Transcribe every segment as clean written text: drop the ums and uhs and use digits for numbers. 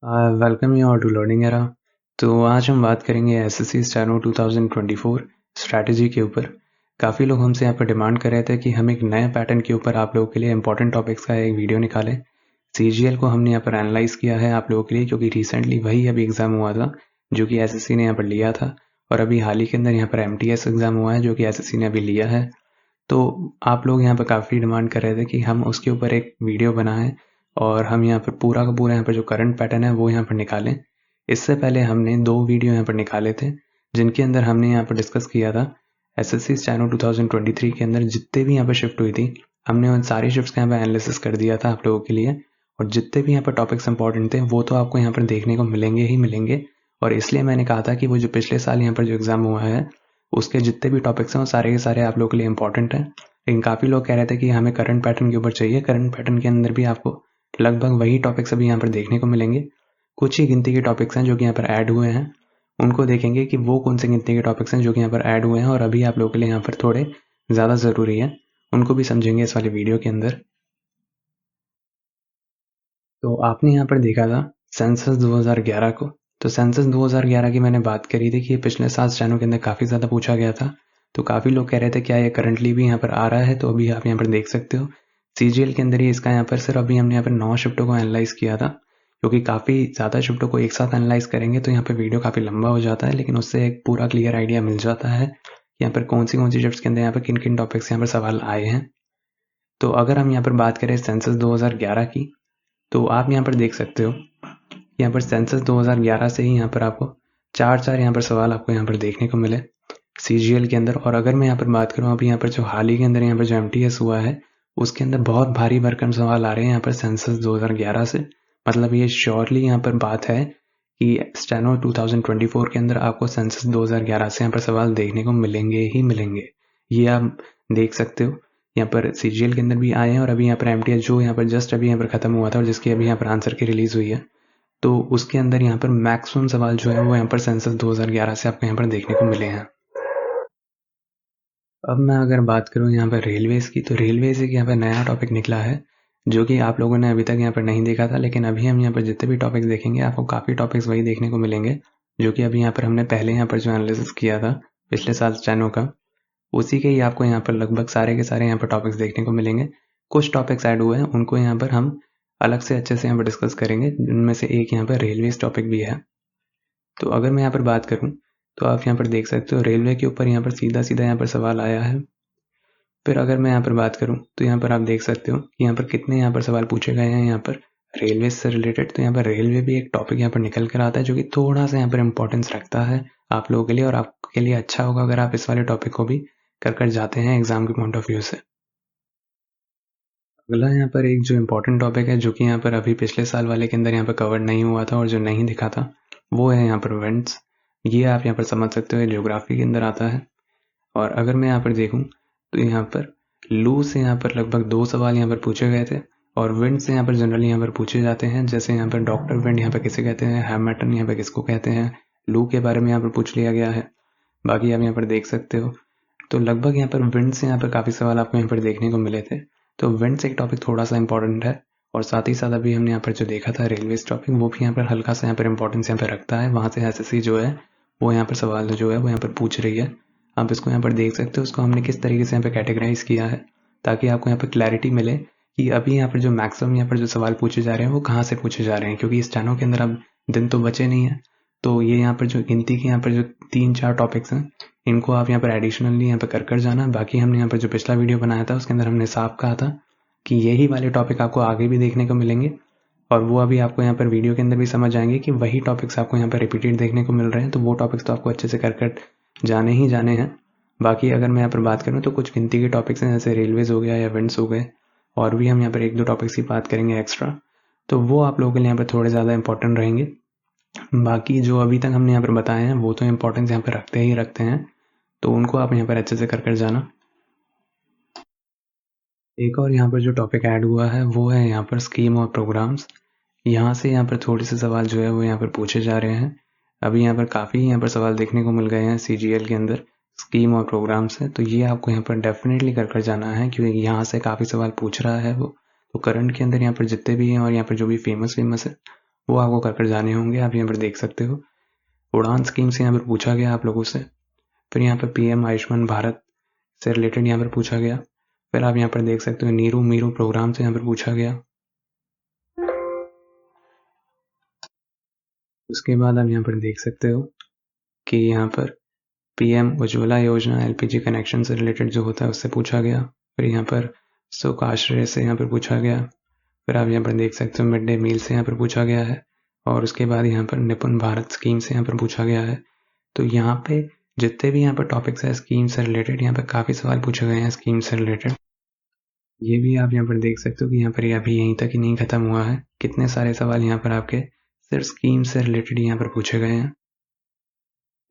Welcome you all to learning era. तो आज हम बात करेंगे एसएससी स्टेनो 2024 स्ट्रैटेजी के ऊपर। काफ़ी लोग हमसे यहाँ पर डिमांड कर रहे थे कि हम एक नए पैटर्न के ऊपर आप लोगों के लिए इंपॉर्टेंट टॉपिक्स का एक वीडियो निकालें। सीजीएल को हमने यहाँ पर एनालाइज किया है आप लोगों के लिए, क्योंकि रिसेंटली वही अभी एग्ज़ाम हुआ था जो कि एसएससी ने यहाँ पर लिया था, और अभी हाल ही के अंदर यहाँ पर एमटीएस एग्ज़ाम हुआ है जो कि एसएससी ने अभी लिया है। तो आप लोग यहाँ पर काफ़ी डिमांड कर रहे थे कि हम उसके ऊपर एक वीडियो बनाएं और हम यहाँ पर पूरा का पूरा यहाँ पर जो करंट पैटर्न है वो यहाँ पर निकालें। इससे पहले हमने 2 वीडियो यहाँ पर निकाले थे जिनके अंदर हमने यहाँ पर डिस्कस किया था एसएससी स्टेनो 2023 के अंदर जितने भी यहाँ पर शिफ्ट हुई थी, हमने उन सारी शिफ्ट्स का यहाँ पर एनालिसिस कर दिया था आप लोगों के लिए। और जितने भी यहाँ पर टॉपिक्स इंपॉर्टेंट थे वो तो आपको यहाँ पर देखने को मिलेंगे ही मिलेंगे। और इसलिए मैंने कहा था कि वो जो पिछले साल यहाँ पर जो एग्ज़ाम हुआ है उसके जितने भी टॉपिक्स हैं वो सारे के सारे आप लोगों के लिए इंपॉर्टेंट हैं। लेकिन काफ़ी लोग कह रहे थे कि हमें करंट पैटर्न के ऊपर चाहिए। करंट पैटर्न के अंदर भी आपको लगभग वही टॉपिक्स अभी यहाँ पर देखने को मिलेंगे। कुछ ही गिनती के टॉपिक्स हैं जो कि यहाँ पर ऐड हुए हैं, उनको देखेंगे कि वो कौन से गिनती के टॉपिक्स हैं जो कि यहाँ पर ऐड हुए हैं और अभी आप लोगों के लिए यहाँ पर थोड़े ज़्यादा ज़रूरी है, उनको भी समझेंगे इस वाले वीडियो के अंदर। तो आपने यहाँ पर देखा था सेंसस 2011 को। तो सेंसस 2011 की मैंने बात करी थी कि ये पिछले साल स्टेनो के अंदर काफ़ी ज़्यादा पूछा गया था। तो काफ़ी लोग कह रहे थे क्या ये करंटली भी यहाँ पर आ रहा है, तो अभी आप यहाँ पर देख सकते हो सीजीएल के अंदर ही इसका यहाँ पर सिर्फ अभी हमने यहाँ पर 9 शिफ्टों को एनालाइज किया था, क्योंकि काफ़ी ज़्यादा शिफ्टों को एक साथ एनालाइज करेंगे तो यहाँ पर वीडियो काफ़ी लंबा हो जाता है, लेकिन उससे एक पूरा क्लियर आइडिया मिल जाता है कि यहाँ पर कौन सी शिफ्ट्स के अंदर यहाँ पर किन किन टॉपिक्स यहाँ पर सवाल आए हैं। तो अगर हम यहाँ पर बात करें सेंसस 2011 की, तो आप यहाँ पर देख सकते हो यहाँ पर सेंसस 2011 से ही यहाँ पर आपको चार यहाँ पर सवाल आपको यहाँ पर देखने को मिले सीजीएल के अंदर। और अगर मैं यहाँ पर बात करूँ अभी यहाँ पर जो हाल ही के अंदर यहाँ पर जो एमटीएस हुआ है उसके अंदर बहुत भारी भरकम सवाल आ रहे हैं यहाँ पर सेंसस 2011 से। मतलब ये श्योरली यहाँ पर बात है कि स्टेनो 2024 के अंदर आपको सेंसस 2011 से यहाँ पर सवाल देखने को मिलेंगे ही मिलेंगे। ये आप देख सकते हो यहाँ पर सीजीएल के अंदर भी आए हैं, और अभी यहाँ पर एमटीएस जो यहाँ पर जस्ट अभी यहाँ पर खत्म हुआ था और जिसकी अभी यहाँ पर आंसर की रिलीज हुई है, तो उसके अंदर यहाँ पर मैक्सिमम सवाल जो है वो यहाँ पर सेंसस 2011 से आपको यहाँ पर देखने को मिले हैं। अब मैं अगर बात करूँ यहाँ पर रेलवेज़ की, तो रेलवेज़ एक यहाँ पर नया टॉपिक निकला है जो कि आप लोगों ने अभी तक यहाँ पर नहीं देखा था, लेकिन अभी हम यहाँ पर जितने भी टॉपिक्स देखेंगे आपको काफ़ी टॉपिक्स वही देखने को मिलेंगे जो कि अभी यहाँ पर हमने पहले यहाँ पर जो एनालिसिस किया था पिछले साल स्टेनो का, उसी के ही आपको यहाँ पर लगभग सारे के सारे यहाँ पर टॉपिक्स देखने को मिलेंगे। कुछ टॉपिक्स ऐड हुए हैं उनको यहाँ पर हम अलग से अच्छे से यहाँ पर डिस्कस करेंगे, जिनमें से एक यहाँ पर रेलवेज़ टॉपिक भी है। तो अगर मैं यहाँ पर बात करूँ तो आप यहाँ पर देख सकते हो रेलवे के ऊपर यहाँ पर सीधा सीधा यहाँ पर सवाल आया है। फिर अगर मैं यहाँ पर बात करूँ तो यहाँ पर आप देख सकते हो कि यहाँ पर कितने यहाँ पर सवाल पूछे गए हैं यहाँ पर रेलवे से रिलेटेड। तो यहाँ पर रेलवे भी एक टॉपिक यहाँ पर निकल कर आता है जो कि थोड़ा सा यहाँ पर इंपॉर्टेंस रखता है आप लोगों के लिए, और आपके लिए अच्छा होगा अगर आप इस वाले टॉपिक को भी कर जाते हैं एग्जाम के पॉइंट ऑफ व्यू से। अगला यहाँ पर एक जो इम्पोर्टेंट टॉपिक है जो कि यहाँ पर अभी पिछले साल वाले के अंदर यहाँ पर कवर नहीं हुआ था और जो नहीं दिखा था, वो है यहाँ पर विंड्स। ये आप यहाँ पर समझ सकते हो ज्योग्राफी के अंदर आता है। और अगर मैं यहाँ पर देखूँ तो यहाँ पर लू से यहाँ पर लगभग 2 सवाल यहाँ पर पूछे गए थे, और विंड से यहाँ पर जनरली यहाँ पर पूछे जाते हैं। जैसे यहाँ पर डॉक्टर विंड यहाँ पर किसे कहते हैं, हैमर्टन यहाँ पर किसको कहते हैं, लू के बारे में यहाँ पर पूछ लिया गया है। बाकी आप यहाँ पर देख सकते हो तो लगभग यहाँ पर विंड से यहाँ पर काफ़ी सवाल आपको यहाँ पर देखने को मिले थे। तो विंड से एक टॉपिक थोड़ा सा इंपॉर्टेंट है, और साथ ही साथ अभी हमने यहाँ पर जो देखा था रेलवे टॉपिक, वो भी यहाँ पर हल्का सा यहाँ पर इंपॉर्टेंस यहाँ पर रखता है। वहाँ से एसएससी जो है वो यहाँ पर सवाल जो है वो यहाँ पर पूछ रही है। आप इसको यहाँ पर देख सकते हो, उसको हमने किस तरीके से यहाँ पर कैटेगराइज किया है ताकि आपको यहाँ पर क्लैरिटी मिले कि अभी यहाँ पर जो मैक्सिमम यहाँ पर जो सवाल पूछे जा रहे हैं वो कहाँ से पूछे जा रहे हैं। क्योंकि स्टेनो के अंदर अब दिन तो बचे नहीं है, तो ये यहाँ पर जो गिनती के यहाँ पर जो 3-4 टॉपिक्स हैं इनको आप यहाँ पर एडिशनली यहाँ पर कर जाना। बाकी हमने यहाँ पर जो पिछला वीडियो बनाया था उसके अंदर हमने साफ कहा था कि यही वाले टॉपिक आपको आगे भी देखने को मिलेंगे, और वो अभी आपको यहाँ पर वीडियो के अंदर भी समझ आएंगे कि वही टॉपिक्स आपको यहाँ पर रिपीटेड देखने को मिल रहे हैं। तो वो टॉपिक्स तो आपको अच्छे से कर जाने ही जाने हैं। बाकी अगर मैं यहाँ पर बात करूँ तो कुछ गिनती के टॉपिक्स हैं जैसे रेलवेज हो गया या विंड्स हो गए, और भी हम यहाँ पर 1-2 टॉपिक्स की बात करेंगे एक्स्ट्रा, तो वो आप लोगों के लिए यहाँ पर थोड़े ज़्यादा इंपॉर्टेंट रहेंगे। बाकी जो अभी तक हमने यहाँ पर बताए हैं वो तो इम्पोर्टेंस यहाँ पर रखते ही रखते हैं, तो उनको आप यहाँ पर अच्छे से कर जाना। एक और यहाँ पर जो टॉपिक ऐड हुआ है वो है यहाँ पर स्कीम और प्रोग्राम्स। यहाँ से यहाँ पर थोड़े से सवाल जो है वो यहाँ पर पूछे जा रहे हैं। अभी यहाँ पर काफ़ी यहाँ पर सवाल देखने को मिल गए हैं सीजीएल के अंदर स्कीम और प्रोग्राम से, तो ये आपको यहाँ पर डेफिनेटली कर जाना है क्योंकि यहाँ से काफ़ी सवाल पूछ रहा है वो। तो करंट के अंदर यहाँ पर जितने भी हैं और यहाँ पर जो भी फेमस है वो आपको कर जाने होंगे। आप यहाँ पर देख सकते हो उड़ान स्कीम से यहाँ पर पूछा गया आप लोगों से। फिर यहाँ पर पीएम आयुष्मान भारत से रिलेटेड यहाँ पर पूछा गया। फिर आप यहाँ पर देख सकते हो नीरू मीरू प्रोग्राम से यहाँ पर पूछा गया। उसके बाद आप यहाँ पर देख सकते हो कि यहाँ पर पीएम उज्ज्वला योजना एलपीजी कनेक्शन से रिलेटेड जो होता है उससे पूछा गया। फिर यहाँ पर सुख आश्रय से यहाँ पर पूछा गया। फिर आप यहाँ पर देख सकते हो मिड डे मील से यहाँ पर पूछा गया है। और उसके बाद यहाँ पर निपुण भारत स्कीम से यहाँ पर पूछा गया है। तो यहाँ पे जितने भी यहाँ पर टॉपिक्स है स्कीम से रिलेटेड, यहाँ पर काफ़ी सवाल पूछे गए हैं स्कीम से रिलेटेड। ये भी आप यहाँ पर देख सकते हो कि यहाँ पर ये अभी यहीं तक ही नहीं खत्म हुआ है। कितने सारे सवाल यहाँ पर आपके सिर्फ स्कीम से रिलेटेड यहाँ पर पूछे गए हैं।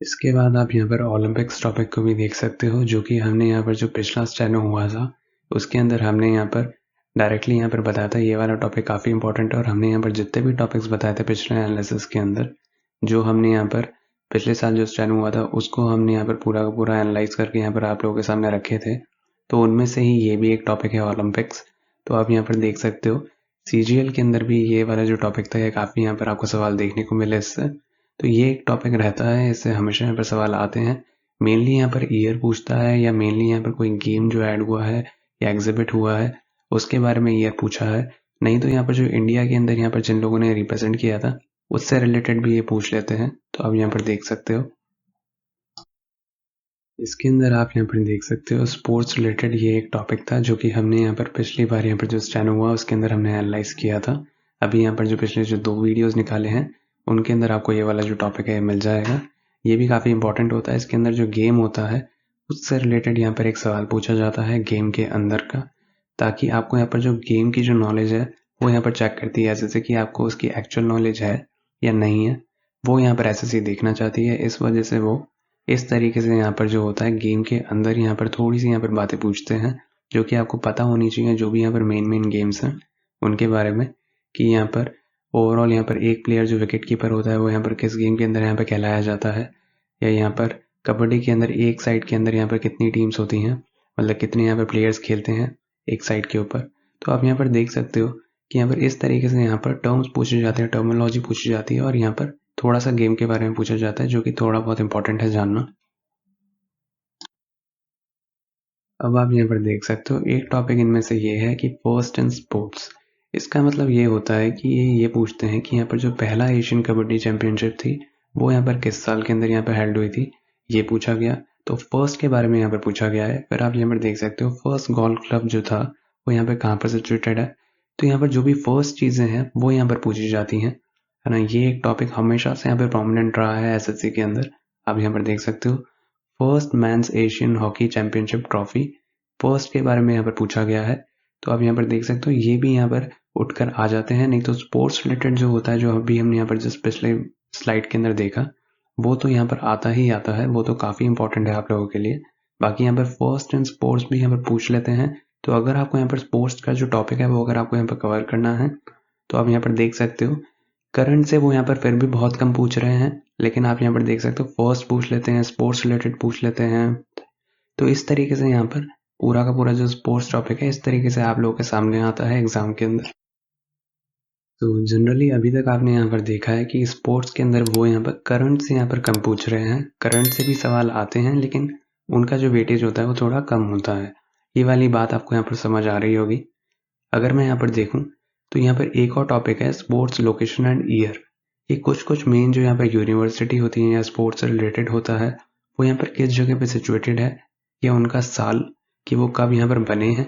इसके बाद आप यहाँ पर ओलंपिक्स टॉपिक को भी देख सकते हो, जो कि हमने यहाँ पर जो पिछला स्टेनो हुआ था उसके अंदर हमने यहाँ पर डायरेक्टली यहाँ पर बताया था ये वाला टॉपिक काफ़ी इंपॉर्टेंट है। और हमने यहाँ पर जितने भी टॉपिक्स बताए थे पिछले एनालिसिस के अंदर, जो हमने यहाँ पर पिछले साल जो स्टेनो हुआ था उसको हमने यहाँ पर पूरा का पूरा एनालाइज करके यहाँ पर आप लोगों के सामने रखे थे। तो उनमें से ही ये भी एक टॉपिक है ओलंपिक्स। तो आप यहाँ पर देख सकते हो सीजीएल के अंदर भी ये वाला जो टॉपिक था ये काफ़ी यहाँ पर आपको सवाल देखने को मिले इससे। तो ये एक टॉपिक रहता है, इससे हमेशा यहाँ पर सवाल आते हैं। मेनली यहाँ पर ईयर पूछता है, या मेनली यहाँ पर कोई गेम जो ऐड हुआ है या एग्जिबिट हुआ है उसके बारे में ईयर पूछा है। नहीं तो यहाँ पर जो इंडिया के अंदर यहाँ पर जिन लोगों ने रिप्रेजेंट किया था उससे रिलेटेड भी ये पूछ लेते हैं। तो आप यहाँ पर देख सकते हो इसके अंदर आप यहाँ पर देख सकते हो स्पोर्ट्स रिलेटेड ये एक टॉपिक था, जो कि हमने यहाँ पर पिछली बार यहाँ पर जो स्टैनो हुआ उसके अंदर हमने एनालाइज किया था। अभी यहाँ पर जो पिछले जो 2 वीडियोस निकाले हैं उनके अंदर आपको ये वाला जो टॉपिक है मिल जाएगा। ये भी काफ़ी इंपॉर्टेंट होता है। इसके अंदर जो गेम होता है उससे रिलेटेड यहाँ पर एक सवाल पूछा जाता है गेम के अंदर का, ताकि आपको यहाँ पर जो गेम की जो नॉलेज है वो यहाँ पर चेक करती है, जैसे कि आपको उसकी एक्चुअल नॉलेज है या नहीं है, वो यहाँ पर एसएससी देखना चाहती है। इस वजह से वो इस तरीके से यहाँ पर जो होता है गेम के अंदर यहाँ पर थोड़ी सी यहाँ पर बातें पूछते हैं, जो कि आपको पता होनी चाहिए जो भी यहाँ पर मेन गेम्स हैं उनके बारे में, कि यहाँ पर ओवरऑल यहाँ पर एक प्लेयर जो विकेट कीपर होता है वो यहाँ पर किस गेम के अंदर यहाँ पर कहलाया जाता है, या यहाँ पर कबड्डी के अंदर एक साइड के अंदर यहाँ पर कितनी टीम्स होती हैं, मतलब कितने यहाँ पर प्लेयर्स खेलते हैं एक साइड के ऊपर। तो आप यहाँ पर देख सकते हो कि यहाँ पर इस तरीके से यहाँ पर टर्म्स पूछे जाते हैं, टर्मिनोलॉजी पूछी जाती है, और यहाँ पर थोड़ा सा गेम के बारे में पूछा जाता है, जो कि थोड़ा बहुत इंपॉर्टेंट है जानना। अब आप यहाँ पर देख सकते हो एक टॉपिक इनमें से ये है कि फर्स्ट इन स्पोर्ट्स। इसका मतलब ये होता है कि ये पूछते हैं कि यहाँ पर जो पहला एशियन कबड्डी चैंपियनशिप थी वो यहाँ पर किस साल के अंदर यहाँ पर हेल्ड हुई थी, ये पूछा गया। तो फर्स्ट के बारे में यहाँ पर पूछा गया है। फिर आप यहाँ पर देख सकते हो फर्स्ट गोल्फ क्लब जो था वो यहाँ पर कहाँ पर सिचुएटेड है। तो यहाँ पर जो भी फर्स्ट चीज़ें हैं वो यहाँ पर पूछी जाती हैं, है ना। ये एक टॉपिक हमेशा से यहाँ पर प्रोमिनेंट रहा है एसएससी के अंदर। आप यहाँ पर देख सकते हो first men's Asian hockey championship trophy, first के बारे में यहाँ पर पूछा गया है। तो आप यहाँ पर देख सकते हो ये भी यहाँ पर उठकर आ जाते हैं। नहीं तो स्पोर्ट्स रिलेटेड जो होता है, जो अभी हमने यहाँ पर जिस पिछले स्लाइड के अंदर देखा, वो तो यहाँ पर आता ही आता है, वो तो काफ़ी इंपॉर्टेंट है आप लोगों के लिए। बाकी यहाँ पर फर्स्ट इन स्पोर्ट्स भी यहाँ पर पूछ लेते हैं। तो अगर आपको यहाँ पर स्पोर्ट्स का जो टॉपिक है वो अगर आपको यहाँ पर कवर करना है तो आप यहाँ पर देख सकते हो करंट से वो यहाँ पर फिर भी बहुत कम पूछ रहे हैं, लेकिन आप यहाँ पर देख सकते हो फर्स्ट पूछ लेते हैं, स्पोर्ट्स रिलेटेड पूछ लेते हैं। तो इस तरीके से यहाँ पर पूरा का पूरा जो स्पोर्ट्स टॉपिक है इस तरीके से आप लोगों के सामने आता है एग्जाम के अंदर। तो जनरली अभी तक आपने यहाँ पर देखा है कि स्पोर्ट्स के अंदर वो यहाँ पर करंट से यहाँ पर कम पूछ रहे हैं। करंट से भी सवाल आते हैं लेकिन उनका जो वेटेज होता है वो थोड़ा कम होता है। ये वाली बात आपको यहाँ पर समझ आ रही होगी। अगर मैं यहाँ पर देखूँ तो यहाँ पर एक और टॉपिक है स्पोर्ट्स लोकेशन एंड ईयर। ये कुछ मेन जो यहाँ पर यूनिवर्सिटी होती है या स्पोर्ट्स से रिलेटेड होता है वो यहाँ पर किस जगह पे सिचुएटेड है, या उनका साल कि वो कब यहाँ पर बने हैं,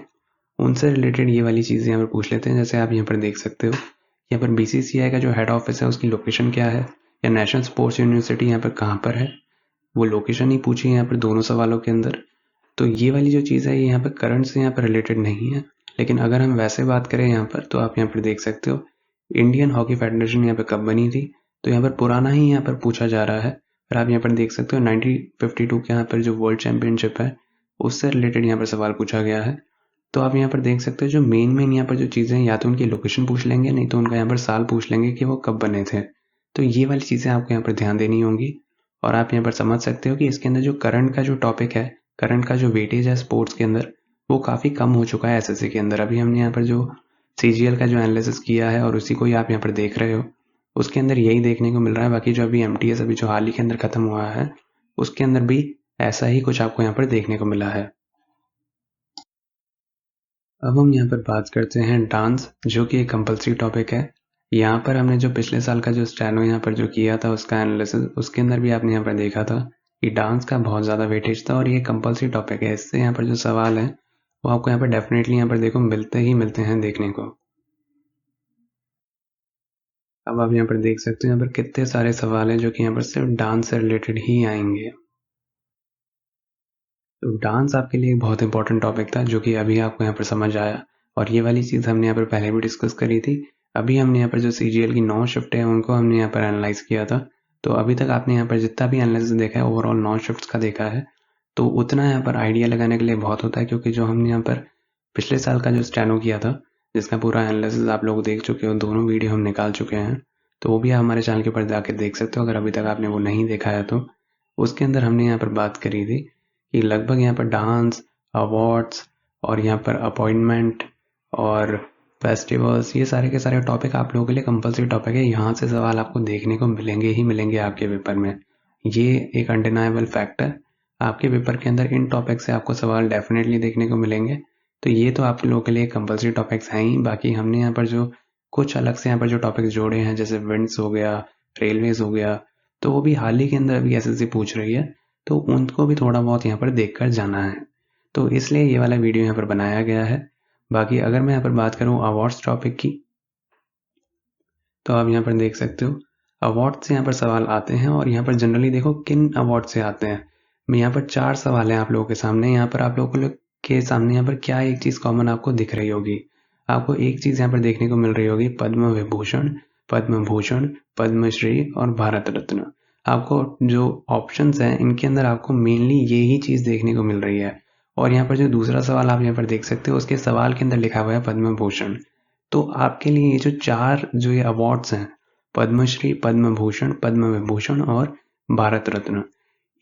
उनसे रिलेटेड ये वाली चीज़ें यहाँ पर पूछ लेते हैं। जैसे आप यहाँ पर देख सकते हो यहाँ पर बीसीसीआई का जो हेड ऑफिस है उसकी लोकेशन क्या है, या नेशनल स्पोर्ट्स यूनिवर्सिटी यहाँ पर कहाँ पर है, वो लोकेशन ही पूछी है यहाँ पर दोनों सवालों के अंदर। तो ये वाली जो चीज़ है ये यहाँ पर करंट से यहाँ पर रिलेटेड नहीं है। लेकिन अगर हम वैसे बात करें यहाँ पर तो आप यहाँ पर देख सकते हो इंडियन हॉकी फेडरेशन यहाँ पर कब बनी थी, तो यहाँ पर पुराना ही यहाँ पर पूछा जा रहा है। फिर आप यहाँ पर देख सकते हो 1952 के यहाँ पर जो वर्ल्ड चैंपियनशिप है उससे रिलेटेड यहाँ पर सवाल पूछा गया है। तो आप यहाँ पर देख सकते हो जो मेन यहाँ पर जो चीज़ें हैं या तो उनकी लोकेशन पूछ लेंगे, नहीं तो उनका यहाँ पर साल पूछ लेंगे कि वो कब बने थे। तो ये वाली चीज़ें आपको यहाँ पर ध्यान देनी होंगी। और आप यहाँ पर समझ सकते हो कि इसके अंदर जो करंट का जो टॉपिक है, करंट का जो वेटेज है स्पोर्ट्स के अंदर वो काफ़ी कम हो चुका है एसएससी के अंदर। अभी हमने यहाँ पर जो सीजीएल का जो एनालिसिस किया है और उसी को ही आप यहाँ पर देख रहे हो, उसके अंदर यही देखने को मिल रहा है। बाकी जो अभी MTS अभी जो हाल ही के अंदर ख़त्म हुआ है, उसके अंदर भी ऐसा ही कुछ आपको यहाँ पर देखने को मिला है। अब हम यहाँ पर बात करते हैं डांस, जो कि एक कंपल्सरी टॉपिक है। यहाँ पर हमने जो पिछले साल का जो स्टेनो यहाँ पर जो किया था उसका एनालिसिस, उसके अंदर भी आपने यहाँ पर देखा था कि डांस का बहुत ज़्यादा वेटेज था और ये कंपल्सरी टॉपिक है। इससे यहाँ पर जो सवाल है वो आपको यहाँ पर डेफिनेटली यहाँ पर देखो मिलते ही मिलते हैं देखने को। अब आप यहाँ पर देख सकते हो यहाँ पर कितने सारे सवाल हैं जो कि यहाँ पर सिर्फ डांस से रिलेटेड ही आएंगे। तो डांस आपके लिए एक बहुत इंपॉर्टेंट टॉपिक था जो कि अभी आपको यहाँ पर समझ आया, और ये वाली चीज़ हमने यहाँ पर पहले भी डिस्कस करी थी। अभी हमने यहाँ पर जो CGL की 9 शिफ्ट है उनको हमने यहाँ पर एनालाइज किया था। तो अभी तक आपने यहाँ पर जितना भी एनालिसिस देखा है ओवरऑल 9 शिफ्ट्स का देखा है, तो उतना यहाँ पर आइडिया लगाने के लिए बहुत होता है, क्योंकि जो हमने यहाँ पर पिछले साल का जो स्टेनो किया था जिसका पूरा एनालिसिस आप लोग देख चुके हो, दोनों वीडियो हम निकाल चुके हैं, तो वो भी आप हमारे चैनल के ऊपर जाकर देख सकते हो अगर अभी तक आपने वो नहीं देखा है तो। उसके अंदर हमने यहाँ पर बात करी थी कि लगभग यहाँ पर डांस, अवार्ड्स और यहाँ पर अपॉइंटमेंट और फेस्टिवल्स, ये सारे के सारे टॉपिक आप लोगों के लिए कंपलसरी टॉपिक है। यहाँ से सवाल आपको देखने को मिलेंगे ही मिलेंगे आपके पेपर में, ये एक अनडिनाइबल फैक्ट है। आपके पेपर के अंदर इन टॉपिक से आपको सवाल डेफिनेटली देखने को मिलेंगे। तो ये तो आप लोगों के लिए कंपलसरी टॉपिक्स हैं ही। बाकी हमने यहाँ पर जो कुछ अलग से यहाँ पर जो टॉपिक्स जोड़े हैं, जैसे विंड्स हो गया, रेलवेज हो गया, तो वो भी हाल ही के अंदर अभी SSC पूछ रही है, तो उनको भी थोड़ा बहुत यहाँ पर देखकर जाना है, तो इसलिए ये वाला वीडियो यहाँ पर बनाया गया है। बाकी अगर मैं यहाँ पर बात करूँ अवार्ड्स टॉपिक की, तो आप यहाँ पर देख सकते हो अवार्ड से यहाँ पर सवाल आते हैं, और यहाँ पर जनरली देखो किन अवार्ड से आते हैं। मैं यहाँ पर 4 सवाल हैं आप लोगों के सामने। यहाँ पर आप लोगों के सामने यहाँ पर क्या एक चीज़ कॉमन आपको दिख रही होगी? आपको एक चीज़ यहाँ पर देखने को मिल रही होगी, पद्म विभूषण, पद्म भूषण, पद्मश्री और भारत रत्न। आपको जो ऑप्शंस हैं इनके अंदर आपको मेनली ये ही चीज़ देखने को मिल रही है। और यहाँ पर जो दूसरा सवाल आप यहाँ पर देख सकते हो उसके सवाल के अंदर लिखा हुआ है पद्म भूषण। तो आपके लिए ये जो 4 जो ये अवार्ड्स हैं, पद्मश्री, पद्म भूषण, पद्म विभूषण और भारत रत्न,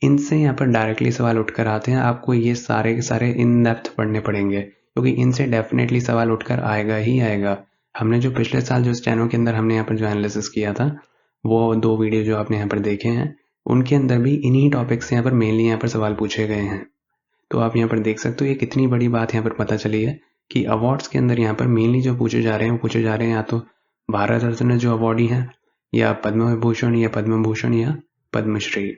इनसे यहाँ पर डायरेक्टली सवाल उठकर आते हैं। आपको ये सारे के सारे इन डेप्थ पढ़ने पड़ेंगे, क्योंकि इनसे डेफिनेटली सवाल उठकर आएगा ही आएगा। हमने जो पिछले साल जो स्टेनो के अंदर हमने यहाँ पर जो एनालिसिस किया था, वो 2 वीडियो जो आपने यहाँ पर देखे हैं, उनके अंदर भी इन्हीं टॉपिक से यहाँ पर मेनली यहाँ पर सवाल पूछे गए हैं। तो आप यहाँ पर देख सकते हो ये कितनी बड़ी बात यहाँ पर पता चली है कि अवार्ड्स के अंदर यहाँ पर मेनली जो पूछे जा रहे हैं वो पूछे जा रहे हैं या तो भारत रत्न जो अवार्डी हैं, या पद्म विभूषण, या पद्म भूषण, या पद्मश्री।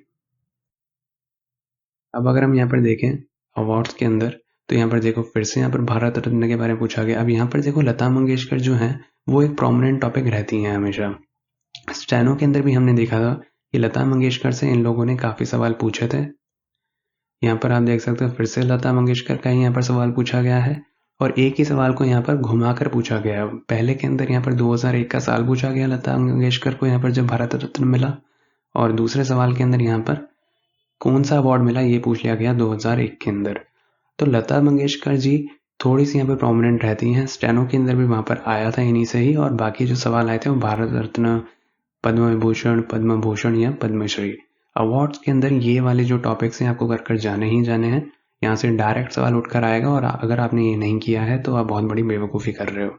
अब अगर हम यहाँ पर देखें अवार्ड्स के अंदर, तो यहाँ पर देखो फिर से यहाँ पर भारत रत्न के बारे में पूछा गया। अब यहाँ पर देखो लता मंगेशकर जो है वो एक प्रोमिनेंट टॉपिक रहती हैं हमेशा। स्टेनो के अंदर भी हमने देखा था कि लता मंगेशकर से इन लोगों ने काफ़ी सवाल पूछे थे। यहाँ पर आप देख सकते हो फिर से लता मंगेशकर का ही यहाँ पर सवाल पूछा गया है, और एक ही सवाल को यहाँ पर घुमाकर पूछा गया। पहले के अंदर यहाँ पर 2001 का साल पूछा गया लता मंगेशकर को यहाँ पर जब भारत रत्न मिला, और दूसरे सवाल के अंदर यहाँ पर कौन सा अवार्ड मिला ये पूछ लिया गया 2001 के अंदर। तो लता मंगेशकर जी थोड़ी सी यहाँ पर प्रोमिनेंट रहती हैं। स्टेनो के अंदर भी वहाँ पर आया था इन्हीं से ही, और बाकी जो सवाल आए थे वो भारत रत्न, पद्म विभूषण, पद्म भूषण या पद्मश्री। अवार्ड्स के अंदर ये वाले जो टॉपिक्स हैं आपको कर जाने ही जाने हैं। यहाँ से डायरेक्ट सवाल उठकर आएगा, और अगर आपने ये नहीं किया है तो आप बहुत बड़ी बेवकूफ़ी कर रहे हो।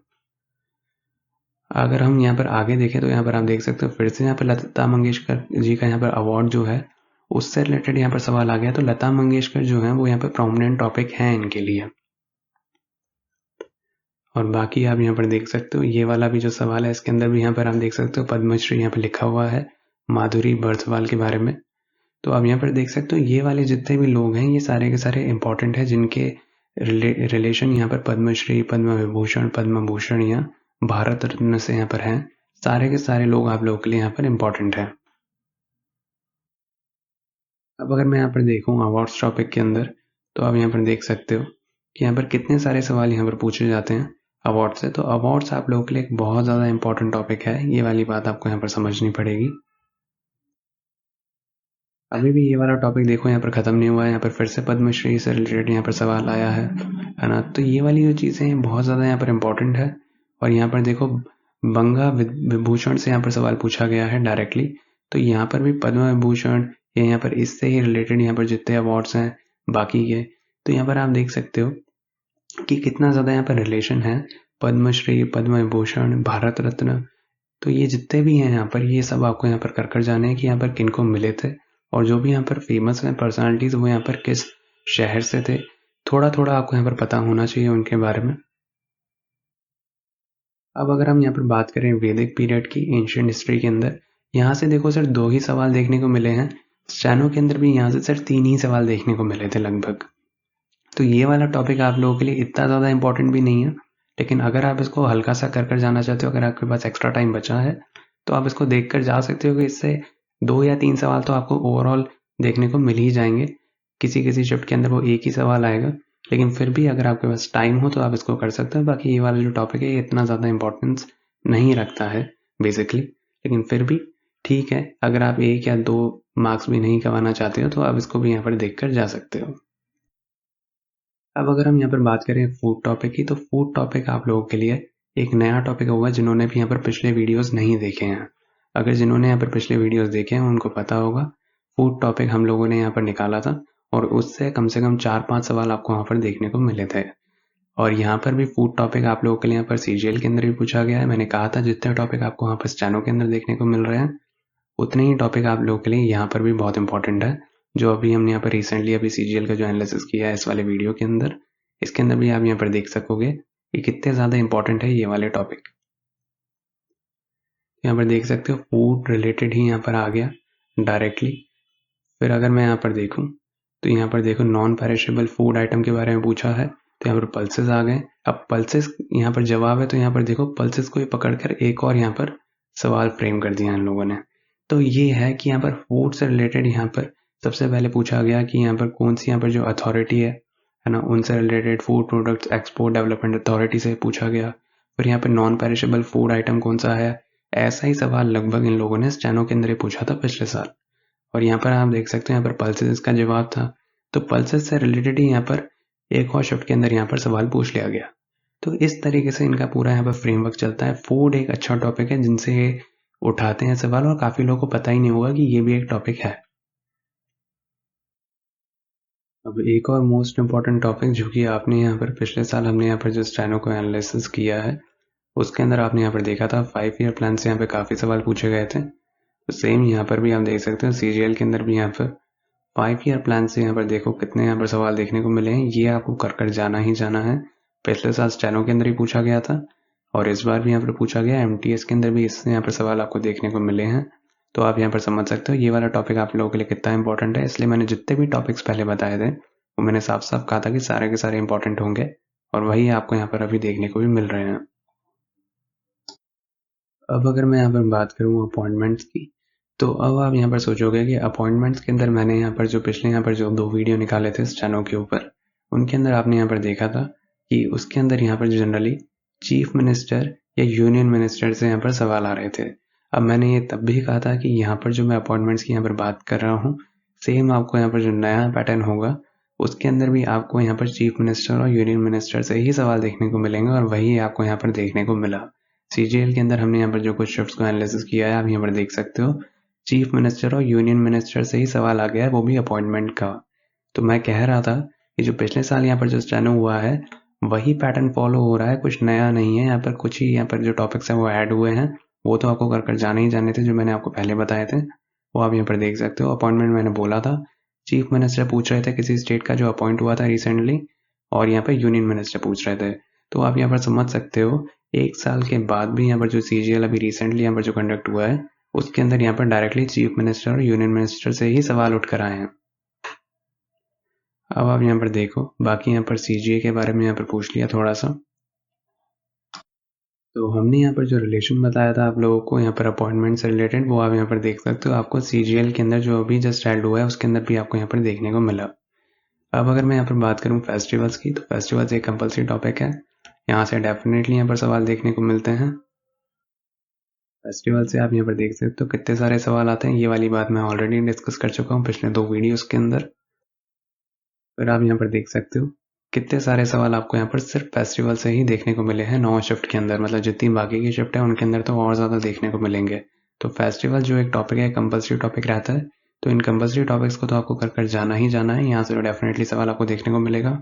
अगर हम यहाँ पर आगे देखें तो यहाँ पर आप देख सकते हो फिर से यहाँ पर लता मंगेशकर जी का यहाँ पर अवार्ड जो है उससे रिलेटेड यहाँ पर सवाल आ गया। तो लता मंगेशकर जो है वो यहाँ पर प्रोमिनेंट टॉपिक है इनके लिए। और बाकी आप यहाँ पर देख सकते हो ये वाला भी जो सवाल है इसके अंदर भी यहाँ पर आप देख सकते हो पद्मश्री यहाँ पर लिखा हुआ है माधुरी बर्थवाल के बारे में। तो आप यहाँ पर देख सकते हो ये वाले जितने भी लोग हैं ये सारे के सारे इंपॉर्टेंट हैं, जिनके रिलेशन यहाँ पर पद्मश्री, पद्म विभूषण, पद्म भूषण या भारत रत्न से यहाँ पर हैं। सारे के सारे लोग आप लोगों के लिए यहाँ पर इंपॉर्टेंट हैं। अब अगर मैं यहाँ पर देखूँ अवार्ड्स टॉपिक के अंदर, तो आप यहाँ पर देख सकते हो कि यहाँ पर कितने सारे सवाल यहाँ पर पूछे जाते हैं अवार्ड से। तो अवार्ड्स आप लोगों के लिए एक बहुत ज़्यादा इंपॉर्टेंट टॉपिक है, ये वाली बात आपको यहाँ पर समझनी पड़ेगी। अभी भी ये वाला टॉपिक देखो यहाँ पर ख़त्म नहीं हुआ है, यहाँ पर फिर से पद्मश्री से रिलेटेड यहाँ पर सवाल आया है ना। तो ये वाली जो चीज़ें हैं बहुत ज़्यादा यहाँ पर इम्पोर्टेंट है। और यहाँ पर देखो बंगा विभूषण से यहाँ पर सवाल पूछा गया है डायरेक्टली, तो यहाँ पर भी पद्म विभूषण या यहाँ पर इससे ही रिलेटेड यहाँ पर जितने अवार्ड्स हैं बाकी के, तो यहाँ पर आप देख सकते हो कि कितना ज़्यादा यहाँ पर रिलेशन है पद्मश्री, पद्म विभूषण, भारत रत्न, तो ये जितने भी हैं यहाँ पर, ये सब आपको यहाँ पर कर जाने हैं कि यहाँ पर किनको मिले थे और जो भी यहाँ पर फेमस हैं पर्सनालिटीज़ वो यहाँ पर किस शहर से थे, थोड़ा थोड़ा आपको यहाँ पर पता होना चाहिए उनके बारे में। अब अगर हम यहाँ पर बात करें वैदिक पीरियड की एंशिएंट हिस्ट्री के अंदर, यहाँ से देखो सिर्फ 2 ही सवाल देखने को मिले हैं। स्टेनो के अंदर भी यहाँ से सिर्फ 3 ही सवाल देखने को मिले थे लगभग। तो ये वाला टॉपिक आप लोगों के लिए इतना ज़्यादा इंपॉर्टेंट भी नहीं है, लेकिन अगर आप इसको हल्का सा कर जाना चाहते हो, अगर आपके पास एक्स्ट्रा टाइम बचा है तो आप इसको देख कर जा सकते हो कि इससे 2 या 3 सवाल तो आपको ओवरऑल देखने को मिल ही जाएंगे। किसी किसी शिफ्ट के अंदर वो एक ही सवाल आएगा, लेकिन फिर भी अगर आपके पास टाइम हो तो आप इसको कर सकते हो। बाकी ये वाला जो टॉपिक है ये इतना ज़्यादा इंपॉर्टेंस नहीं रखता है बेसिकली, लेकिन फिर भी ठीक है। अगर आप 1 या 2 मार्क्स भी नहीं कमाना चाहते हो तो आप इसको भी यहाँ पर देख कर जा सकते हो। अब अगर हम यहाँ पर बात करें फूड टॉपिक की, तो फूड टॉपिक आप लोगों के लिए एक नया टॉपिक होगा जिन्होंने भी यहाँ पर पिछले वीडियोस नहीं देखे हैं। अगर जिन्होंने यहाँ पर पिछले वीडियोस देखे हैं उनको पता होगा फूड टॉपिक हम लोगों ने यहाँ पर निकाला था और उससे कम से कम 4-5 सवाल आपको वहाँ पर देखने को मिले थे। और यहाँ पर भी फूड टॉपिक आप लोगों के लिए यहाँ पर सीजीएल के अंदर भी पूछा गया है। मैंने कहा था जितने टॉपिक आपको वहाँ पर स्टेनो के अंदर देखने को मिल रहे हैं उतने ही टॉपिक आप लोगों के लिए यहाँ पर भी बहुत इंपॉर्टेंट है, जो अभी हमने यहाँ पर रिसेंटली अभी सीजीएल का जो एनालिसिस किया है इस वाले वीडियो के अंदर, इसके अंदर भी आप यहाँ पर देख सकोगे कि कितने ज़्यादा इंपॉर्टेंट है ये वाले टॉपिक। यहाँ पर देख सकते हो फूड रिलेटेड ही यहाँ पर आ गया डायरेक्टली। फिर अगर मैं यहाँ पर देखूँ तो यहाँ पर देखो नॉन पेरिशेबल फूड आइटम के बारे में पूछा है, तो यहाँ पर पल्सेस आ गए। अब पल्सेस यहाँ पर जवाब है, तो यहाँ पर देखो पल्सेस को ही पकड़कर एक और यहाँ पर सवाल फ्रेम कर दिया इन लोगों ने। तो ये है कि यहाँ पर फूड से रिलेटेड यहाँ पर सबसे पहले पूछा गया कि यहाँ पर कौन सी यहाँ पर जो अथॉरिटी है ना, उनसे related food products export development authority से पूछा गया। फिर यहाँ पर नॉन पेरिशेबल फूड आइटम कौन सा है, ऐसा ही सवाल लगभग इन लोगों ने स्टेनो के अंदर ही पूछा था पिछले साल। और यहाँ पर आप देख सकते हैं यहाँ पर पल्सेस का जवाब था, तो पल्सेस से रिलेटेड ही यहाँ पर एक और शिफ्ट के अंदर यहाँ पर सवाल पूछ लिया गया। तो इस तरीके से इनका पूरा यहाँ पर फ्रेमवर्क चलता है। फूड एक अच्छा टॉपिक है जिनसे उठाते हैं सवाल और काफ़ी लोगों को पता ही नहीं होगा कि ये भी एक टॉपिक है। अब एक और मोस्ट इम्पॉर्टेंट टॉपिक जो कि आपने यहाँ पर पिछले साल हमने यहाँ पर जो स्टेनो को एनालिसिस किया है उसके अंदर आपने यहाँ पर देखा था 5 ईयर प्लान से यहाँ पे काफ़ी सवाल पूछे गए थे। तो सेम यहाँ पर भी आप देख सकते हो सीजीएल के अंदर भी यहाँ पर 5 ईयर प्लान से यहाँ पर देखो कितने यहाँ पर सवाल देखने को मिले हैं। ये आपको कर जाना ही जाना है। पिछले साल स्टेनो के अंदर ही पूछा गया था और इस बार भी यहाँ पर पूछा गया, एमटीएस के अंदर भी इससे यहाँ पर सवाल आपको देखने को मिले हैं। तो आप यहाँ पर समझ सकते हो ये वाला टॉपिक आप लोगों के लिए कितना इंपॉर्टेंट है। इसलिए मैंने जितने भी टॉपिक्स पहले बताए थे वो मैंने साफ साफ कहा था कि सारे के सारे इंपॉर्टेंट होंगे और वही आपको यहाँ पर अभी देखने को भी मिल रहे हैं। अब अगर मैं यहाँ पर बात करूँ अपॉइंटमेंट्स की, तो अब आप यहाँ पर सोचोगे कि अपॉइंटमेंट्स के अंदर मैंने यहाँ पर जो पिछले यहाँ पर जो 2 वीडियो निकाले थे स्टेनो के ऊपर, उनके अंदर आपने यहाँ पर देखा था कि उसके अंदर यहाँ पर जनरली चीफ मिनिस्टर या यूनियन मिनिस्टर से यहाँ पर सवाल आ रहे थे। अब मैंने ये तब भी कहा था कि यहाँ पर जो मैं अपॉइंटमेंट्स की यहाँ पर बात कर रहा हूँ सेम आपको यहाँ पर जो नया पैटर्न होगा उसके अंदर भी आपको यहाँ पर चीफ मिनिस्टर और यूनियन मिनिस्टर से ही सवाल देखने को मिलेंगे और वही आपको यहाँ पर देखने को मिला। सीजीएल के अंदर हमने यहाँ पर जो कुछ शिफ्ट्स को एनालिसिस किया है आप यहाँ पर देख सकते हो चीफ मिनिस्टर और यूनियन मिनिस्टर से ही सवाल आ गया है, वो भी अपॉइंटमेंट का। तो मैं कह रहा था कि जो पिछले साल यहाँ पर जो स्टेनो हुआ है वही पैटर्न फॉलो हो रहा है, कुछ नया नहीं है। यहाँ पर कुछ ही यहाँ पर जो टॉपिक्स हैं वो ऐड हुए हैं, वो तो आपको कर जाने ही जाने थे जो मैंने आपको पहले बताए थे, वो आप यहाँ पर देख सकते हो। अपॉइंटमेंट मैंने बोला था, चीफ मिनिस्टर पूछ रहे थे किसी स्टेट का जो अपॉइंट हुआ था रिसेंटली, और यहाँ पर यूनियन मिनिस्टर पूछ रहे थे। तो आप यहाँ पर समझ सकते हो 1 साल के बाद भी यहाँ पर जो सीजीएल अभी रिसेंटली यहाँ पर जो कंडक्ट हुआ है उसके अंदर यहाँ पर डायरेक्टली चीफ मिनिस्टर और यूनियन मिनिस्टर से ही सवाल उठ कर आए हैं। अब आप यहाँ पर देखो बाकी यहाँ पर सीजीए के बारे में यहाँ पर पूछ लिया थोड़ा सा। तो हमने यहाँ पर जो रिलेशन बताया था आप लोगों को यहाँ पर अपॉइंटमेंट से रिलेटेड, वो आप यहाँ पर देख सकते हो। आपको सीजीएल के अंदर जो अभी जस्ट ऐड हुआ है उसके अंदर भी आपको यहाँ पर देखने को मिला। अब अगर मैं यहाँ पर बात करूँ फेस्टिवल्स की, तो फेस्टिवल्स एक कंपल्सरी टॉपिक है, यहाँ से डेफिनेटली यहाँ पर सवाल देखने को मिलते हैं। फेस्टिवल से आप यहाँ पर देख सकते हो कितने सारे सवाल आते हैं। ये वाली बात मैं ऑलरेडी डिस्कस कर चुका हूँ पिछले 2 वीडियोस के अंदर। फिर आप यहाँ पर देख सकते हो कितने सारे सवाल आपको यहाँ पर सिर्फ फेस्टिवल से ही देखने को मिले हैं 9 शिफ्ट के अंदर। मतलब जितनी बाकी की शिफ्ट है उनके अंदर तो और ज़्यादा देखने को मिलेंगे। तो फेस्टिवल जो एक टॉपिक है कंपल्सरी टॉपिक रहता है, तो इन कंपल्सरी टॉपिक्स को तो आपको कर जाना ही जाना है। यहाँ से डेफिनेटली सवाल आपको देखने को मिलेगा।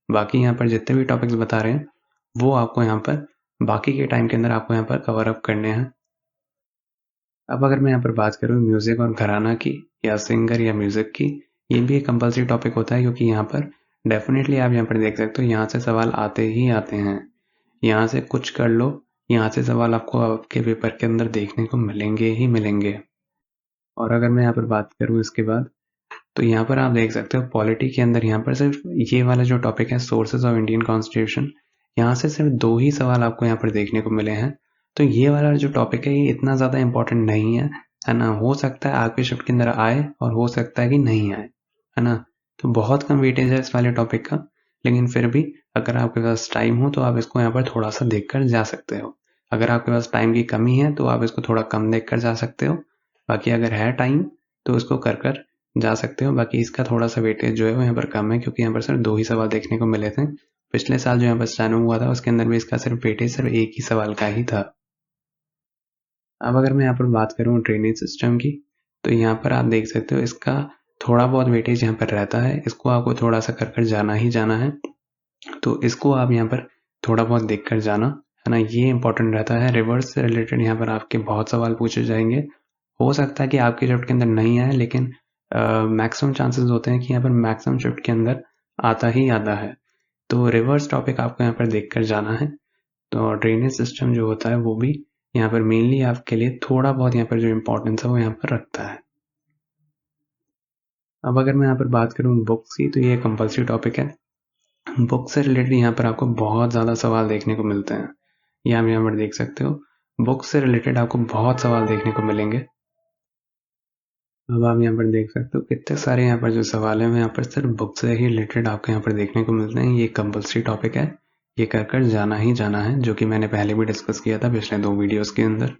बाकी यहाँ पर जितने भी टॉपिक्स बता रहे हैं वो आपको यहाँ पर बाकी के टाइम के अंदर आपको यहाँ पर कवर अप करने हैं। अब अगर मैं यहाँ पर बात करूँ म्यूज़िक और घराना की या सिंगर या म्यूज़िक की, ये भी एक कंपल्सरी टॉपिक होता है क्योंकि यहाँ पर डेफ़िनेटली आप यहाँ पर देख सकते हो यहाँ से सवाल आते ही आते हैं। यहाँ से कुछ कर लो, यहाँ से सवाल आपको आपके पेपर के अंदर देखने को मिलेंगे ही मिलेंगे। और अगर मैं यहाँ पर बात करूँ इसके बाद, तो यहाँ पर आप देख सकते हो पॉलिटी के अंदर यहाँ पर सिर्फ ये वाला जो टॉपिक है सोर्सेज ऑफ इंडियन कॉन्स्टिट्यूशन, यहाँ से सिर्फ 2 ही सवाल आपको यहाँ पर देखने को मिले हैं। तो ये वाला जो टॉपिक है ये इतना ज़्यादा इम्पोर्टेंट नहीं है ना? हो सकता है आपके शिफ्ट के अंदर आए और हो सकता है कि नहीं आए, है ना? तो बहुत कम वेटेज है इस वाले टॉपिक का, लेकिन फिर भी अगर आपके पास टाइम हो तो आप इसको यहाँ पर थोड़ा-सा देखकर जा सकते हो। अगर आपके पास टाइम की कमी है तो आप इसको थोड़ा कम देखकर जा सकते हो। बाकी अगर है टाइम तो इसको कर जा सकते हो। बाकी इसका थोड़ा-सा वेटेज जो है वो यहाँ पर कम है क्योंकि यहाँ पर सिर्फ 2 ही सवाल देखने को मिले थे। पिछले साल जो यहाँ पर स्टेनो हुआ था उसके अंदर भी इसका सिर्फ वेटेज सिर्फ 1 ही सवाल का ही था। अब अगर मैं यहाँ पर बात करूँ ड्रेनेज सिस्टम की, तो यहाँ पर आप देख सकते हो इसका थोड़ा बहुत वेटेज यहाँ पर रहता है। इसको आपको थोड़ा-सा कर जाना ही जाना है। तो इसको आप यहाँ पर थोड़ा बहुत देखकर जाना, है ना? ये इम्पोर्टेंट रहता है। रिवर्स से रिलेटेड यहाँ पर आपके बहुत सवाल पूछे जाएँगे। हो सकता है कि आपके शिफ्ट के अंदर नहीं आए, लेकिन मैक्सिमम चांसेस होते हैं कि यहाँ पर मैक्सिमम शिफ्ट के अंदर आता ही आता है। तो रिवर्स टॉपिक आपको यहाँ पर देखकर जाना है। तो ड्रेनेज सिस्टम जो होता है वो भी यहाँ पर मेनली आपके लिए थोड़ा बहुत यहाँ पर जो इम्पोर्टेंस है वो यहाँ पर रखता है। अब अगर मैं यहाँ पर बात करूँ बुक्स की, तो ये कंपल्सरी टॉपिक है। बुक से रिलेटेड यहाँ पर आपको बहुत ज़्यादा सवाल देखने को मिलते हैं। ये आप यहाँ पर देख सकते हो। बुक से रिलेटेड आपको बहुत सवाल देखने को मिलेंगे। अब आप यहाँ पर देख सकते हो कितने सारे यहाँ पर जो सवाल हैं वो यहाँ पर सिर्फ बुक से ही रिलेटेड आपको यहाँ पर देखने को मिलते हैं। ये कंपल्सरी टॉपिक है, ये कर जाना ही जाना है, जो कि मैंने पहले भी डिस्कस किया था पिछले 2 वीडियोस के अंदर।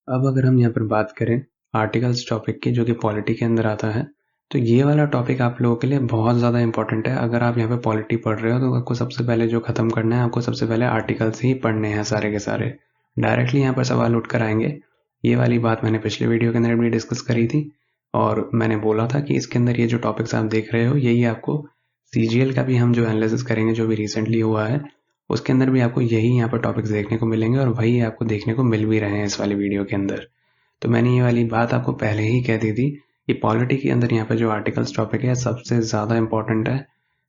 अब अगर हम यहाँ पर बात करें आर्टिकल्स टॉपिक की, जो कि पॉलिटी के अंदर आता है, तो ये वाला टॉपिक आप लोगों के लिए बहुत ज़्यादा इंपॉर्टेंट है। अगर आप यहाँ पे पॉलिटी पढ़ रहे हो तो आपको सबसे पहले जो ख़त्म करना है, आपको सबसे पहले आर्टिकल्स ही पढ़ने हैं सारे के सारे। डायरेक्टली यहाँ पर सवाल उठ कर आएंगे। ये वाली बात मैंने पिछले वीडियो के अंदर भी डिस्कस करी थी और मैंने बोला था कि इसके अंदर ये जो टॉपिक्स आप देख रहे हो यही आपको CGL का भी हम जो एनालिसिस करेंगे जो भी रिसेंटली हुआ है उसके अंदर भी आपको यही यहाँ पर टॉपिक्स देखने को मिलेंगे और वही आपको देखने को मिल भी रहे हैं इस वाली वीडियो के अंदर। तो मैंने ये वाली बात आपको पहले ही कह दी थी कि पॉलिटी के अंदर यहाँ पर जो आर्टिकल्स टॉपिक है सबसे ज़्यादा इंपॉर्टेंट है।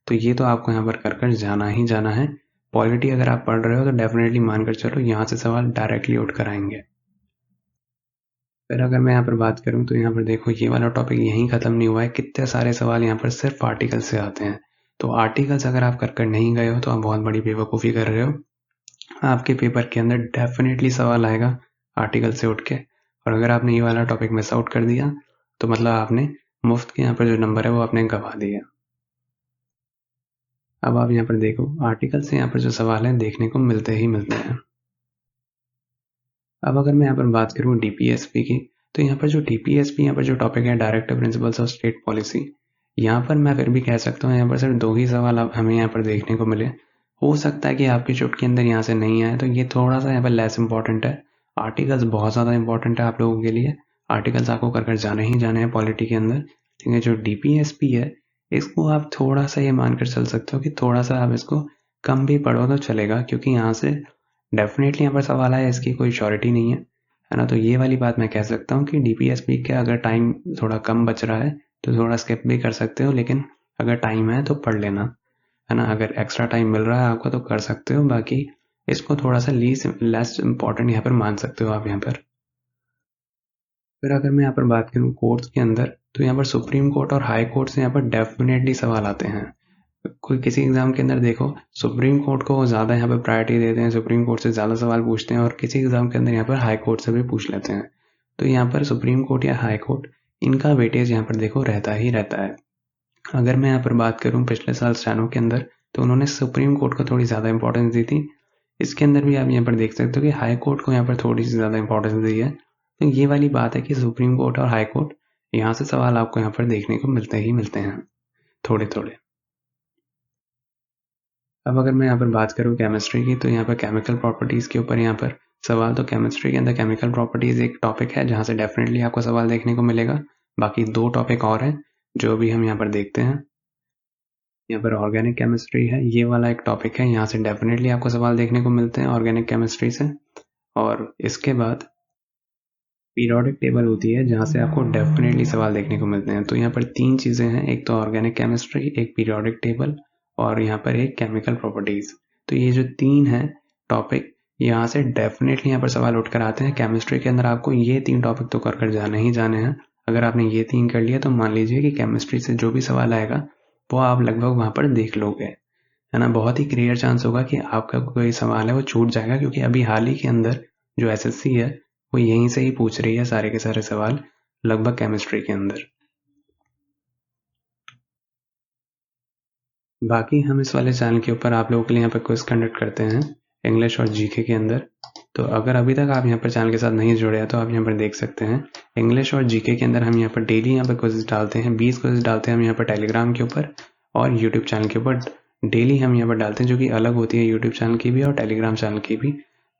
तो ये तो आपको यहाँ पर कर जाना ही जाना है। पॉलिटी अगर आप पढ़ रहे हो तो डेफिनेटली मानकर चलो यहाँ से सवाल डायरेक्टली उठ कर आएंगे। फिर अगर मैं यहाँ पर बात करूँ तो यहाँ पर देखो ये वाला टॉपिक यहीं ख़त्म नहीं हुआ है। कितने सारे सवाल यहाँ पर सिर्फ आर्टिकल से आते हैं। तो आर्टिकल्स अगर आप कर नहीं गए हो तो आप बहुत बड़ी बेवकूफ़ी कर रहे हो। आपके पेपर के अंदर डेफिनेटली सवाल आएगा आर्टिकल से उठ के। और अगर आपने ये वाला टॉपिक मिस आउट कर दिया तो मतलब आपने मुफ्त के यहाँ पर जो नंबर है वो आपने गवा दिया। अब आप यहाँ पर देखो आर्टिकल से यहाँ पर जो सवाल है देखने को मिलते ही मिलते हैं। अब अगर मैं यहाँ पर बात करूँ DPSP की, तो यहाँ पर जो DPSP यहाँ पर जो टॉपिक है directive principles of state policy, यहाँ पर मैं फिर भी कह सकता हूँ यहाँ पर सिर्फ 2 ही सवाल हमें यहाँ पर देखने को मिले। हो सकता है कि आपकी शिफ्ट के अंदर यहाँ से नहीं आए, तो ये थोड़ा सा यहाँ पर लेस इंपॉर्टेंट है। आर्टिकल्स बहुत ज़्यादा इंपॉर्टेंट है आप लोगों के लिए। आर्टिकल्स आपको कर जाने ही जाने हैं पॉलिटी के अंदर। लेकिन जो DPSP है इसको आप थोड़ा सा ये मानकर चल सकते हो कि थोड़ा सा आप इसको कम भी पढ़ो तो चलेगा, क्योंकि यहाँ से डेफिनेटली यहाँ पर सवाल आया इसकी कोई श्योरिटी नहीं है ना? तो ये वाली बात मैं कह सकता हूँ कि DPSP के अगर टाइम थोड़ा कम बच रहा है तो थोड़ा स्किप भी कर सकते हो, लेकिन अगर टाइम है तो पढ़ लेना, है ना? अगर एक्स्ट्रा टाइम मिल रहा है आपको तो कर सकते हो। बाकी इसको थोड़ा सा लेस इम्पॉर्टेंट यहाँ पर मान सकते हो आप यहाँ पर। फिर अगर मैं यहाँ पर बात करूँ कोर्ट्स के अंदर, तो यहाँ पर सुप्रीम कोर्ट और हाई कोर्ट से यहाँ पर डेफिनेटली सवाल आते हैं। कोई किसी एग्जाम के अंदर देखो सुप्रीम कोर्ट को ज़्यादा यहाँ पर प्रायोरिटी देते हैं, सुप्रीम कोर्ट से ज़्यादा सवाल पूछते हैं, और किसी एग्जाम के अंदर यहाँ पर हाई कोर्ट से भी पूछ लेते हैं। तो यहाँ पर सुप्रीम कोर्ट या हाई कोर्ट इनका वेटेज यहाँ पर देखो रहता ही रहता है। अगर मैं यहाँ पर बात करूँ पिछले साल स्टेनो के अंदर, तो उन्होंने सुप्रीम कोर्ट को थोड़ी ज़्यादा इंपॉर्टेंस दी थी। इसके अंदर भी आप यहाँ पर देख सकते हो कि हाई कोर्ट को यहाँ पर थोड़ी सी ज़्यादा इंपॉर्टेंस दी है। तो ये वाली बात है कि सुप्रीम कोर्ट और हाई कोर्ट यहाँ से सवाल आपको यहाँ पर देखने को मिलते ही मिलते हैं थोड़े थोड़े। अब अगर मैं यहाँ पर बात करूँ केमिस्ट्री की, तो यहाँ पर केमिकल प्रॉपर्टीज़ के ऊपर यहाँ पर सवाल, तो केमिस्ट्री के अंदर केमिकल प्रॉपर्टीज़ एक टॉपिक है जहाँ से डेफिनेटली आपको सवाल देखने को मिलेगा। बाकी 2 टॉपिक और हैं जो भी हम यहाँ पर देखते हैं। यहाँ पर ऑर्गेनिक केमिस्ट्री है, ये वाला एक टॉपिक है, यहाँ से डेफिनेटली आपको सवाल देखने को मिलते हैं ऑर्गेनिक केमिस्ट्री से। और इसके बाद पीरियोडिक टेबल होती है जहाँ से आपको डेफिनेटली सवाल देखने को मिलते हैं। तो यहाँ पर 3 चीज़ें हैं, एक तो ऑर्गेनिक केमिस्ट्री, एक पीरियोडिक टेबल और यहाँ पर एक केमिकल प्रॉपर्टीज़। तो ये जो 3 हैं टॉपिक, यहाँ से डेफिनेटली यहाँ पर सवाल उठकर आते हैं। केमिस्ट्री के अंदर आपको ये 3 टॉपिक तो कर जाने ही जाने हैं। अगर आपने ये 3 कर लिया तो मान लीजिए कि केमिस्ट्री से जो भी सवाल आएगा वो आप लगभग वहाँ पर देख लोगे, है ना। बहुत ही रेयर चांस होगा कि आपका कोई सवाल है वो छूट जाएगा, क्योंकि अभी हाल ही के अंदर जो एसएससी है वो यहीं से ही पूछ रही है सारे के सारे सवाल लगभग केमिस्ट्री के अंदर। बाकी हम इस वाले चैनल के ऊपर आप लोगों के लिए यहाँ पर क्विज कंडक्ट करते हैं इंग्लिश और जीके के अंदर। तो अगर अभी तक आप यहाँ पर चैनल के साथ नहीं जुड़े हैं तो आप यहाँ पर देख सकते हैं इंग्लिश और जीके के अंदर हम यहाँ पर डेली यहाँ पर क्विज डालते हैं। 20 क्विज डालते हैं हम यहाँ पर टेलीग्राम के ऊपर और यूट्यूब चैनल के ऊपर डेली हम यहाँ पर डालते हैं, जो कि अलग होती है यूट्यूब चैनल की भी और टेलीग्राम चैनल की भी।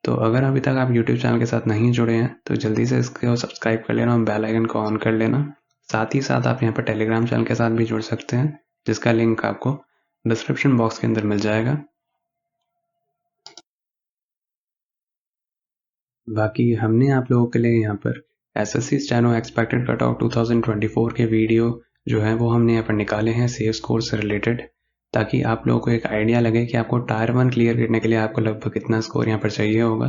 तो अगर अभी तक आप यूट्यूब चैनल के साथ नहीं जुड़े हैं तो जल्दी से इसको सब्सक्राइब कर लेना और बेल आइकन को ऑन कर लेना। साथ ही साथ आप यहाँ पर टेलीग्राम चैनल के साथ भी जुड़ सकते हैं, जिसका लिंक आपको डिस्क्रिप्शन बॉक्स के अंदर मिल जाएगा। बाकी हमने आप लोगों के लिए यहाँ पर SSC steno expected cut off 2024 के वीडियो जो है वो हमने यहाँ पर निकाले हैं सेफ स्कोर से रिलेटेड, ताकि आप लोगों को एक आइडिया लगे कि आपको टायर 1 क्लियर करने के लिए आपको लगभग कितना स्कोर यहाँ पर चाहिए होगा।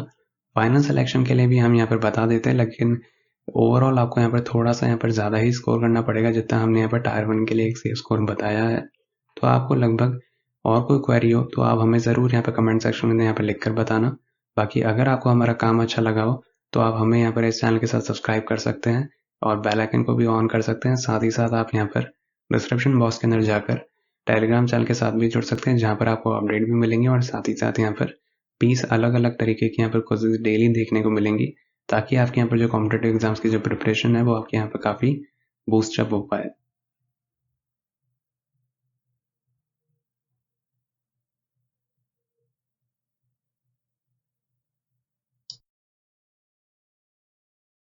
फाइनल सिलेक्शन के लिए भी हम यहाँ पर बता देते हैं, लेकिन ओवरऑल आपको यहाँ पर थोड़ा सा यहाँ पर ज़्यादा ही स्कोर करना पड़ेगा जितना हमने यहाँ पर टायर 1 के लिए एक सेफ स्कोर बताया है। तो आपको लगभग और कोई क्वेरी हो तो आप हमें ज़रूर यहाँ पर कमेंट सेक्शन में यहाँ पर लिख कर बताना। बाकी अगर आपको हमारा काम अच्छा लगा हो तो आप हमें यहाँ पर इस चैनल के साथ सब्सक्राइब कर सकते हैं और बेल आइकन को भी ऑन कर सकते हैं। साथ ही साथ आप यहाँ पर डिस्क्रिप्शन बॉक्स के अंदर जाकर टेलीग्राम चैनल के साथ भी जुड़ सकते हैं, जहाँ पर आपको अपडेट भी मिलेंगे और साथ ही साथ यहाँ पर 20 अलग अलग तरीके की यहाँ पर क्विज़ेस डेली देखने को मिलेंगी, ताकि आपके यहाँ पर जो कॉम्पिटिटिव एग्जाम्स की जो प्रिपरेशन है वो आपके यहाँ पर काफ़ी बूस्ट अप हो पाए।